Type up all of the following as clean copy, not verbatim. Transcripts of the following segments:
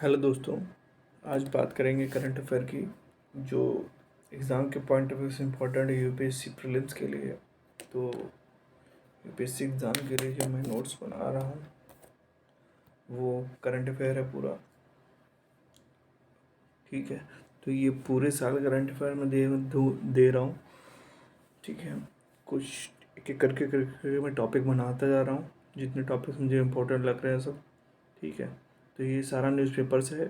Hello दोस्तों। आज बात करेंगे करंट अफेयर की, जो एग्ज़ाम के पॉइंट ऑफ व्यू से इम्पोर्टेंट है यूपीएससी प्रीलिम्स के लिए। तो यूपीएससी एग्ज़ाम के लिए जो मैं नोट्स बना रहा हूँ वो करंट अफेयर है पूरा। ठीक है, तो ये पूरे साल करंट अफेयर में दे रहा हूँ। ठीक है, कुछ एक एक करके मैं टॉपिक बनाता जा रहा हूँ, जितने टॉपिक्स मुझे इम्पोर्टेंट लग रहे हैं सब। ठीक है, तो ये सारा न्यूज़पेपर से है,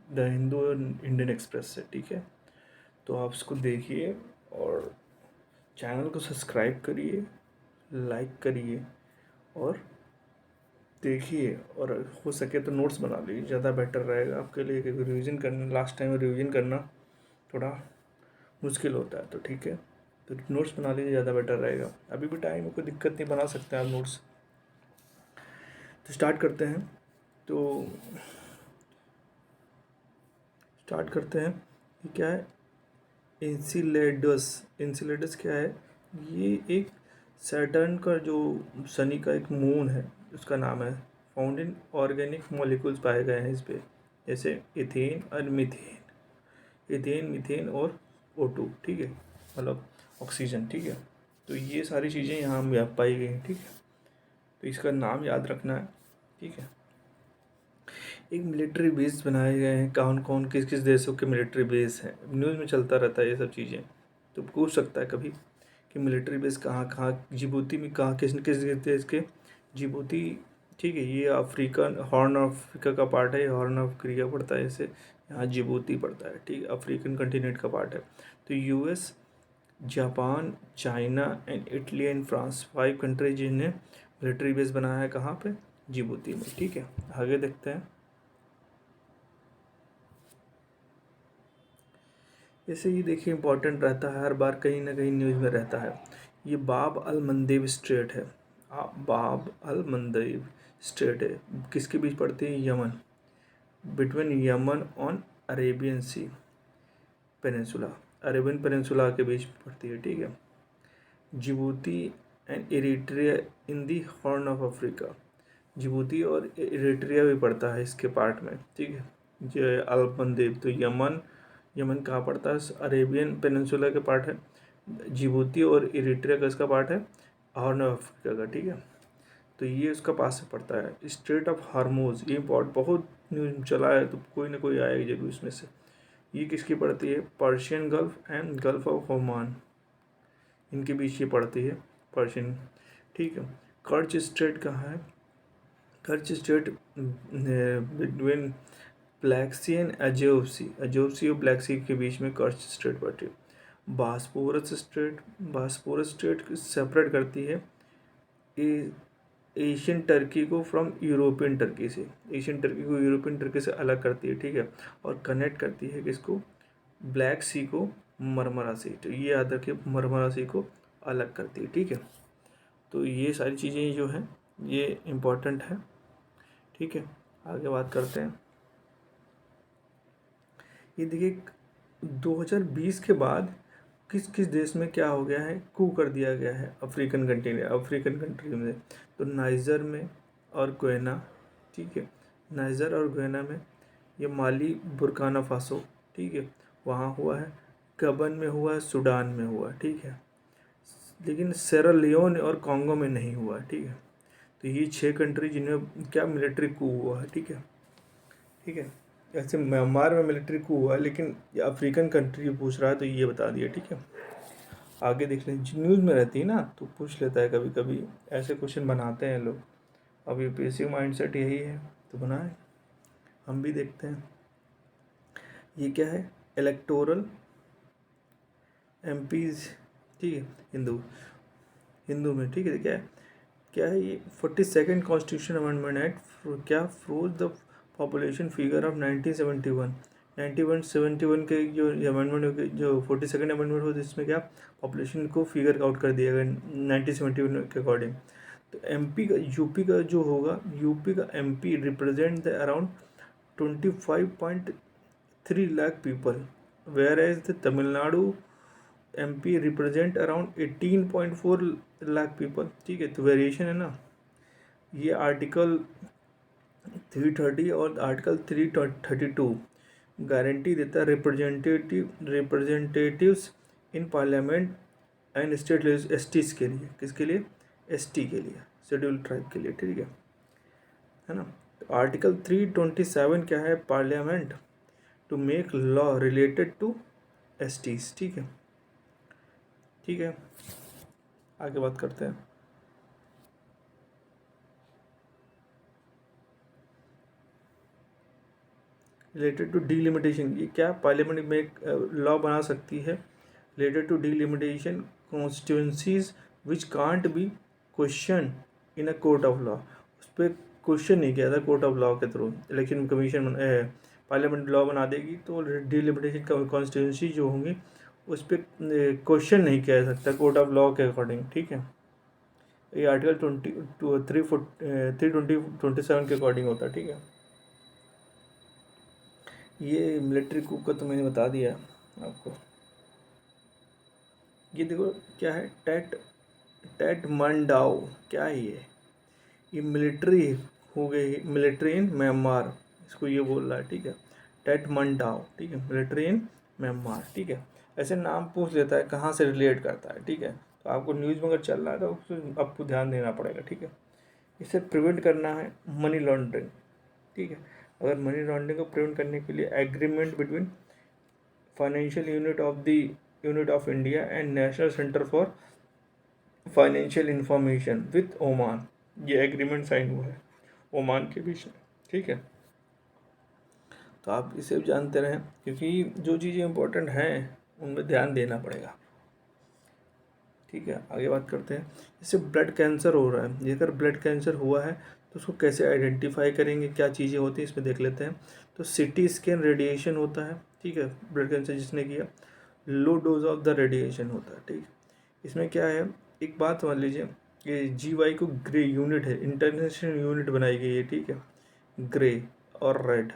द हिंदू और इंडियन एक्सप्रेस से। ठीक है, तो आप इसको देखिए और चैनल को सब्सक्राइब करिए, लाइक करिए और देखिए, और हो सके तो नोट्स बना लीजिए, ज़्यादा बेटर रहेगा आपके लिए, क्योंकि रिवीजन करना लास्ट टाइम रिवीजन करना थोड़ा मुश्किल होता है। तो ठीक है, तो नोट्स बना लीजिए, ज़्यादा बेटर रहेगा। अभी भी टाइम है, कोई दिक्कत नहीं, बना सकते हैं आप नोट्स। तो स्टार्ट करते हैं। ये क्या है? इंसिलेडस। इंसिलेडस क्या है? ये एक सैटर्न का जो शनि का एक मून है, उसका नाम है। फाउंड इन ऑर्गेनिक मॉलिक्यूल्स पाए गए हैं इस पे, जैसे इथेन और मीथेन और O2। ठीक है, मतलब ऑक्सीजन। ठीक है, तो ये सारी चीज़ें यहाँ पाई गई हैं। ठीक है, तो इसका नाम याद रखना है। ठीक है, एक मिलिट्री बेस बनाए गए हैं, कौन कौन किस किस देशों के मिलिट्री बेस हैं, न्यूज़ में चलता रहता है ये सब चीज़ें। तो पूछ सकता है कभी कि मिलिट्री बेस कहाँ कहाँ, जिबूती में कहाँ, किस किस देश के, जिबूती। ठीक है, ये अफ्रीकन हॉर्न ऑफ अफ्रीका का पार्ट है, हॉर्न ऑफ अफ्रीका पड़ता है इसे, यहाँ जिबूती पड़ता है। ठीक है, अफ्रीकन कंटिनेंट का पार्ट है। तो US, Japan, China and Italy and France, 5 countries जिन्हें मिलिट्री बेस बनाया है कहाँ पे, जिबूती में। ठीक है, आगे देखते हैं। ऐसे ही देखिए, इंपॉर्टेंट रहता है, हर बार कहीं ना कहीं न्यूज़ में रहता है। ये बाब अल मंदेब स्ट्रेट है। बाब अल मंदेब स्ट्रेट है, किसके बीच पड़ती है? Yemen, between Yemen on Arabian sea peninsula, Arabian peninsula के बीच पड़ती है। ठीक है, Djibouti and Eritrea in the horn of Africa, Djibouti और इरिट्रिया भी पड़ता है इसके पार्ट में। ठीक है, जो अल मंदेब, तो यमन कहाँ पड़ता है? अरेबियन पेनिनसुला के पार्ट है। जिबूती और इरिट्रिया का इसका पार्ट है, हॉर्न ऑफ अफ्रीका का। ठीक है, तो ये उसका पास से पड़ता है। स्ट्रेट ऑफ हार्मोज, ये बहुत न्यूज चला है, तो कोई ना कोई आएगा जरूर इसमें से। ये किसकी पड़ती है? Persian gulf and gulf of Oman, इनके बीच ये पड़ती है, पर्शियन। ठीक है, कर्च स्ट्रेट कहाँ है? Kerch Strait between Black Sea and Azov Sea और ब्लैक सी के बीच में कर्च स्ट्रेट पड़ती है। बास्पोरस स्ट्रेट सेपरेट करती है एशियन टर्की को फ्रॉम यूरोपियन टर्की से, एशियन टर्की को यूरोपियन टर्की से अलग करती है। ठीक है, और कनेक्ट करती है किसको? ब्लैक सी को मरमरा सी। तो ये याद रखिए, मरमरा सी को अलग करती है। ठीक है, तो ये सारी चीज़ें जो हैं ये इम्पोर्टेंट है। ठीक है, आगे बात करते हैं। ये देखिए, 2020 के बाद किस किस देश में क्या हो गया है, कू कर दिया गया है अफ्रीकन कंट्री में। तो नाइजर में और गुयाना। ठीक है, नाइजर और गुयाना में, ये माली, बुर्किना फासो। ठीक है, वहाँ हुआ है। गबन में हुआ है, सूडान में हुआ है। ठीक है, लेकिन सेरा लियोन और कॉन्गो में नहीं हुआ है। ठीक है, तो ये 6 कंट्री जिनमें क्या मिलिट्री कू हुआ है। ठीक है, ठीक है, जैसे म्यांमार में मिलिट्री कू हुआ है, लेकिन ये अफ्रीकन कंट्री पूछ रहा है तो ये बता दिया। ठीक है, आगे देख लें, न्यूज़ में रहती है ना तो पूछ लेता है कभी कभी, ऐसे क्वेश्चन बनाते हैं लोग। अब यूपीएससी माइंड सेट यही है तो बनाए, हम भी देखते हैं। ये क्या है? Electoral MPs. ठीक है, हिंदू हिंदू में। ठीक है, क्या है ये? 42nd कॉन्स्टिट्यूशन अमेंडमेंट एक्ट क्या froze the population figure of 1971 के जो अमेंडमेंट, जो 42nd अमेंडमेंट हो, जिसमें क्या पॉपुलेशन को फिगर आउट कर दिया गया 1971 के अकॉर्डिंग। तो एमपी का, यूपी का जो होगा, यूपी का MP represent the around 25.3 lakh people, whereas the Tamil Nadu MP represent around 18.4 lakh people. ठीक है, तो वेरिएशन है ना। ये आर्टिकल 330 और आर्टिकल 332 गारंटी देता है representatives in parliament and state STs के लिए। किसके लिए? एसटी के लिए, शेड्यूल ट्राइब के लिए, ठीक है ना। तो आर्टिकल 327 क्या है? Parliament to make law related to STs, ठीक है। ठीक है, आगे बात करते हैं। रिलेटेड टू डीलिमिटेशन, ये क्या? पार्लियामेंट में एक लॉ बना सकती है related to delimitation constituencies which can't be question in a court of law. उस पर क्वेश्चन नहीं किया था कोर्ट ऑफ लॉ के through. Election commission parliament law बना देगी तो डीलिमिटेशन का कॉन्स्टिट्यूंसी जो होंगी उस पर क्वेश्चन नहीं किया जा सकता कोर्ट ऑफ लॉ के अकॉर्डिंग, ठीक है। ये आर्टिकल 327 के अकॉर्डिंग होता है, ठीक है। ये मिलिट्री कुक का तो मैंने बता दिया आपको। ये देखो क्या है, टेट मंडाओ, क्या है ये मिलिट्री हो गई, मिलिट्री इन म्यांमार, इसको ये बोल रहा है, ठीक है। टेट मंडाओ, ठीक है, मिलिट्री इन म्यांमार, ठीक है। ऐसे नाम पूछ लेता है कहाँ से रिलेट करता है, ठीक है। तो आपको न्यूज़ में अगर चल रहा है तो उसको आपको ध्यान देना पड़ेगा, ठीक है। इसे प्रिवेंट करना है मनी लॉन्ड्रिंग, ठीक है। अगर मनी लॉन्ड्रिंग को प्रिवेंट करने के लिए agreement between financial unit of India and national centre for financial information with Oman, ये एग्रीमेंट साइन हुआ है ओमान के बीच में, ठीक है। तो आप इसे भी जानते रहें क्योंकि जो चीज़ें इंपॉर्टेंट हैं उनमें ध्यान देना पड़ेगा, ठीक है। आगे बात करते हैं। जैसे ब्लड कैंसर हो रहा है, ये अगर ब्लड कैंसर हुआ है तो उसको कैसे आइडेंटिफाई करेंगे, क्या चीज़ें होती हैं इसमें देख लेते हैं। तो सीटी स्कैन रेडिएशन होता है, ठीक है। ब्लड कैंसर जिसने किया, low dose of the radiation होता है, ठीक। इसमें क्या है, एक बात मान लीजिए कि GY को ग्रे यूनिट है, इंटरनेशनल यूनिट बनाई गई है, ठीक है। ग्रे और red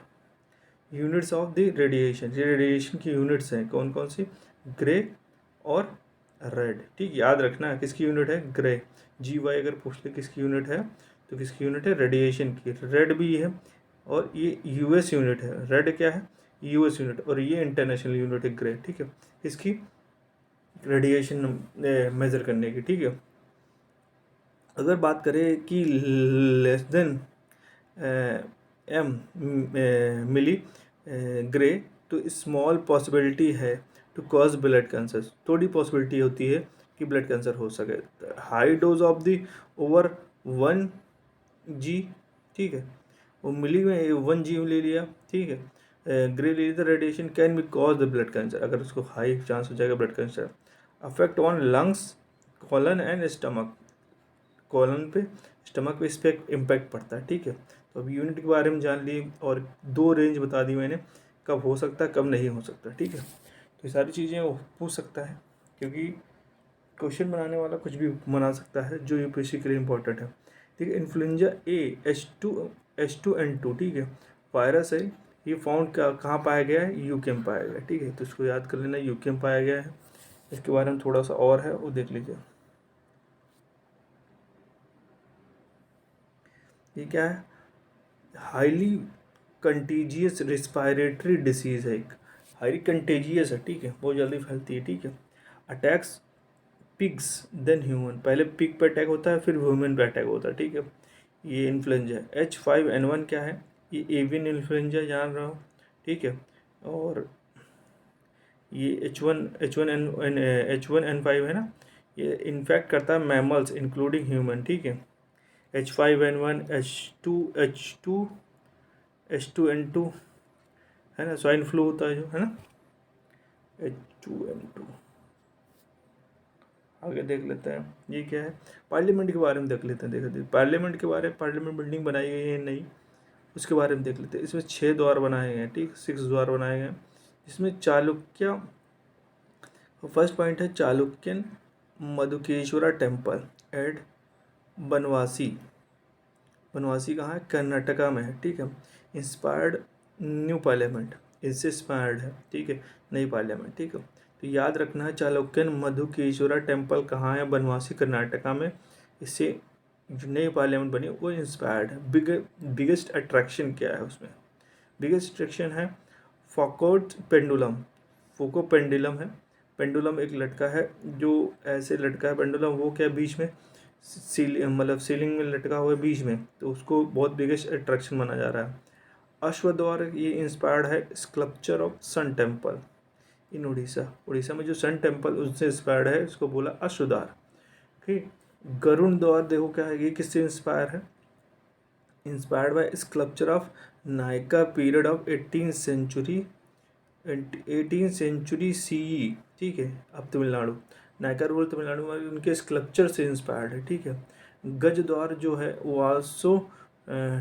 units of the radiation, ये रेडिएशन की यूनिट्स हैं कौन कौन सी? ग्रे और रेड, ठीक। याद रखना किसकी यूनिट है? ग्रे। GY अगर पूछ ले किसकी यूनिट है तो किसकी यूनिट है? रेडिएशन की। रेड भी है और ये US यूनिट है। रेड क्या है? US यूनिट, और ये इंटरनेशनल यूनिट है ग्रे, ठीक है। इसकी रेडिएशन मेज़र करने की, ठीक है। अगर बात करें कि लेस देन m मिली ग्रे तो स्मॉल पॉसिबिलिटी है टू कॉज ब्लड कैंसर, थोड़ी पॉसिबिलिटी होती है कि ब्लड कैंसर हो सके। High dose of the over 1G, ठीक है, वो मिली में 1G ले लिया, ठीक है। ग्रे ले लिया, radiation can be cause the blood cancer, अगर उसको हाई चांस हो जाएगा blood cancer. Affect on lungs, colon and stomach, colon पे स्टमक पे इस पर इम्पैक्ट पड़ता है, ठीक है। तो अब यूनिट के बारे में जान लिए और 2 रेंज बता दी मैंने, कब हो सकता है कब नहीं हो सकता, ठीक है। तो ये सारी चीज़ें वो पूछ सकता है क्योंकि क्वेश्चन बनाने वाला कुछ भी बना सकता है जो UPSC के लिए इंपॉर्टेंट है, ठीक है। इन्फ्लुएंजा A H2N2, ठीक है, वायरस है। ये फाउंड कहाँ पाया गया है? UK में पाया गया है, ठीक है। तो इसको याद कर लेना, UK में पाया गया है। इसके बारे में थोड़ा सा और है वो देख लीजिए। ये क्या है? हाईली कंटीजियस रिस्पायरेटरी डिसीज़ है, एक हाईली कंटेजियस है, ठीक है, बहुत जल्दी फैलती है, ठीक है। अटैक्स पिग्स देन ह्यूमन, पहले पिग पे अटैक होता है फिर ह्यूमन पे अटैक होता है, ठीक है। ये इन्फ्लुएंजा H5N1 क्या है? ये एवियन इन्फ्लुएंजा जान रहा हूँ, ठीक है। और ये H1N5 है ना, ये इन्फेक्ट करता है मैमल्स इंक्लूडिंग ह्यूमन, ठीक है। H5N1 H2N2 है ना, स्वाइन फ्लू होता है जो, है ना, H2N2। आगे देख लेते हैं ये क्या है। पार्लियामेंट के बारे में देख लेते हैं, देखते पार्लियामेंट के बारे में, पार्लियामेंट बिल्डिंग बनाई गई है नहीं, उसके बारे में देख लेते हैं। इसमें 6 द्वार बनाए गए हैं, ठीक, 6 द्वार बनाए गए हैं। इसमें चालुक्य, फर्स्ट पॉइंट है चालुक्यन मधुकेश्वरा टेम्पल एट बनवासी। बनवासी कहाँ है? कर्नाटका में है, ठीक है। इंस्पायर्ड न्यू पार्लियामेंट, इससे इंस्पायर्ड है, ठीक है, नई पार्लियामेंट, ठीक है। तो याद रखना है चालुक्यन मधुकेश्वरा टेम्पल कहाँ है? बनवासी कर्नाटका में। इससे जो नई पार्लियामेंट बनी वो इंस्पायर्ड है। बिगेस्ट अट्रैक्शन क्या है उसमें? बिगेस्ट अट्रैक्शन है फोकोट पेंडुलम। फोको पेंडुलम है। पेंडुलम एक लटका है जो ऐसे लटका है पेंडुलम, वो क्या बीच में मतलब सीलिंग में लटका हुआ है बीच में, तो उसको बहुत बिगेस्ट अट्रैक्शन माना जा रहा है। अश्वद्वार ये इंस्पायर्ड है sculpture of sun temple in Orissa. Orissa में जो सन टेम्पल उससे इंस्पायर्ड है, इसको बोला अश्वद्वार। ठीक। गरुण द्वार देखो क्या है, ये किससे इंस्पायर है? Inspired by sculpture of Nykaa period of 18th century CE। ठीक है, अब तमिलनाडु, नायका रूल तमिलनाडु में, उनके स्कल्पचर से इंस्पायर्ड है। ठीक है। गज द्वार जो है वो आल्सो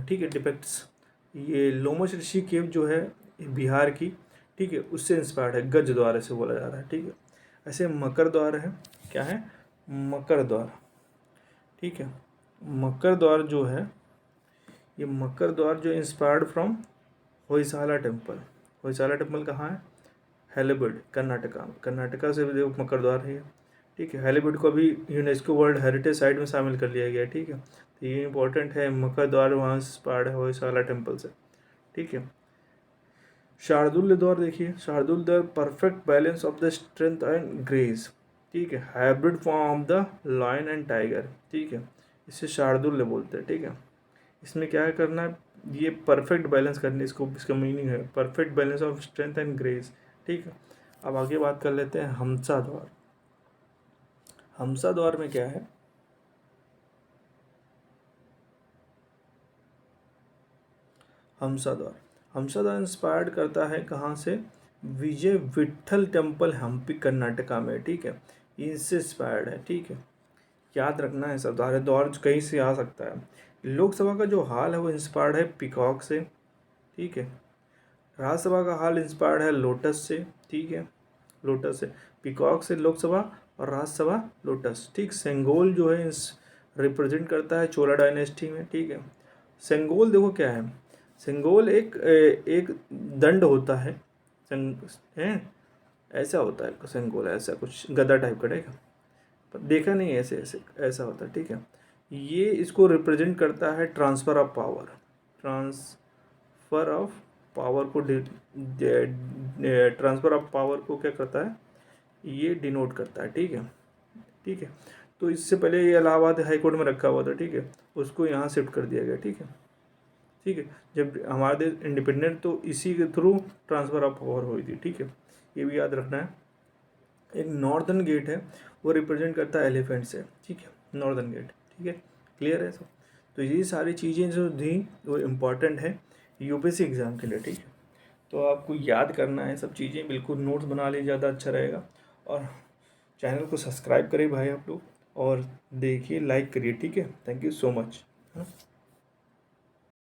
ठीक है डिपेक्ट्स ये लोमश ऋषि केव जो है बिहार की, ठीक है, उससे इंस्पायर्ड है, गज द्वार ऐसे बोला जा रहा है। ठीक है। ऐसे मकर द्वार है, क्या है? मकर द्वार। ठीक है। मकर द्वार जो है, ये मकर द्वार जो inspired from Hoysala temple. Hoysala temple कहाँ है? हैलीवुड, कर्नाटका। कर्नाटका से भी देखो मकर द्वार है। ठीक है। हैलीवुड को भी यूनेस्को वर्ल्ड हेरिटेज साइट में शामिल कर लिया गया है। ठीक है। तो ये इंपॉर्टेंट है, मकर द्वार वहाँ इंस्पायर्ड है होयसाला टेम्पल से। ठीक है। शार्दुल द्वार देखिए, शार्दुल द्वार perfect balance of the strength and grace. ठीक है। Hybrid form of the lion and tiger. ठीक है। इसे शार्दुल्य बोलते हैं। ठीक है। इसमें क्या करना है, ये परफेक्ट बैलेंस करनी, इसको इसका मीनिंग है perfect balance of strength and grace. ठीक है। अब आगे बात कर लेते हैं हमसा द्वार। हमसा द्वार में क्या है? हमसा द्वार, हमसा द्वार इंस्पायर्ड करता है कहाँ से? विजय विट्ठल टेम्पल हम्पी कर्नाटका में। ठीक है, ये इससे इंस्पायर्ड है। ठीक है, याद रखना है सब, द्वार द्वार कहीं से आ सकता है। लोकसभा का जो हाल है वो इंस्पायर्ड है पीकॉक से। ठीक है। राज्यसभा का हाल इंस्पायर्ड है लोटस से। ठीक है, लोटस से, पीकॉक से लोकसभा और राज्यसभा लोटस। ठीक। सेंगोल जो है रिप्रेजेंट करता है चोला डायनेस्टी में। ठीक है। सेंगोल देखो क्या है, सेंगोल एक दंड होता है, है ऐसा होता है सेंगोल, ऐसा कुछ गदा टाइप का, ठीक है, पर देखा नहीं ऐसे ऐसे ऐसा होता है। ठीक है। ये इसको रिप्रेजेंट करता है transfer of power. Transfer of power को ट्रांसफ़र ऑफ पावर को क्या करता है, ये डिनोट करता है। ठीक है। ठीक है। तो इससे पहले ये इलाहाबाद हाई कोर्ट में रखा हुआ था। ठीक है, उसको यहाँ शिफ्ट कर दिया गया। ठीक है। ठीक है। जब हमारा देश इंडिपेंडेंट तो इसी के थ्रू ट्रांसफ़र ऑफ पावर हुई थी। ठीक है, ये भी याद रखना है। एक नॉर्दर्न गेट है, वो रिप्रेजेंट करता है एलिफेंट से। ठीक है, नॉर्दर्न गेट। ठीक है, क्लियर है सब? तो ये सारी चीज़ें जो थी वो इम्पॉर्टेंट है यूपीएससी एग्ज़ाम के लिए। ठीक है, तो आपको याद करना है सब चीज़ें, बिल्कुल नोट्स बना लीजिए, ज़्यादा अच्छा रहेगा। और चैनल को सब्सक्राइब करिए भाई आप लोग, और देखिए, लाइक करिए। ठीक है, थैंक यू सो मच।